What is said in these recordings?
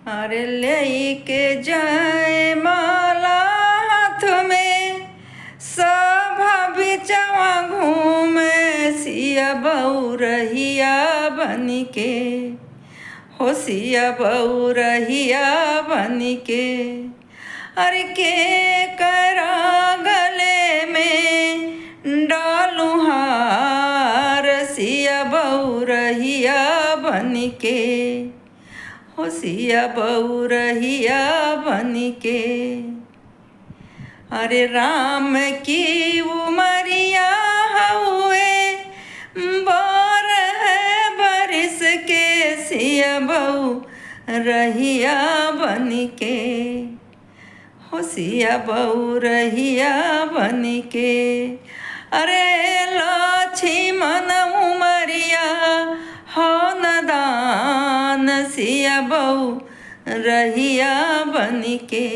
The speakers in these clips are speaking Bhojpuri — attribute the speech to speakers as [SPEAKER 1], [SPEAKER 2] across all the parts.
[SPEAKER 1] अरे लेके जाए माला हाथ में सभा बिचवा घूमे सिया बउरहिया बनिके हो सिया बउरहिया बनिके। अरे के करा गले में डालू हार सिया बउरहिया बनिके हो सिया बउरहिया बनिके। अरे राम की उमरिया हुए बर है बरिस के सिया बउरहिया बनिके हो सिया बउरहिया बनिके। अरे लक्ष्मण उमरिया हो नदान सिया बउरहिया बनिके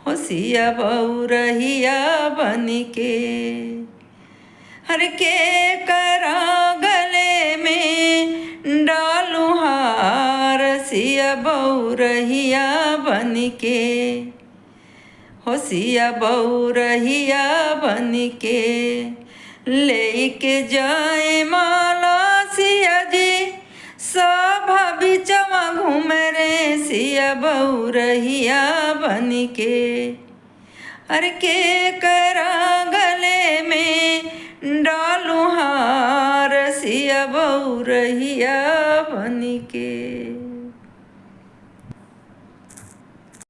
[SPEAKER 1] हो सिया बउरहिया बनिके। हर के करा गले में डालू हार सिया बउरहिया बनिके हो सिया बउरहिया बनिके। लेके जाए माला सिया जी सभा बिचवा घूम रे सिया बउरहिया बनिके। अरे के करा गले में डालू हार सिया बउरहिया बनिके।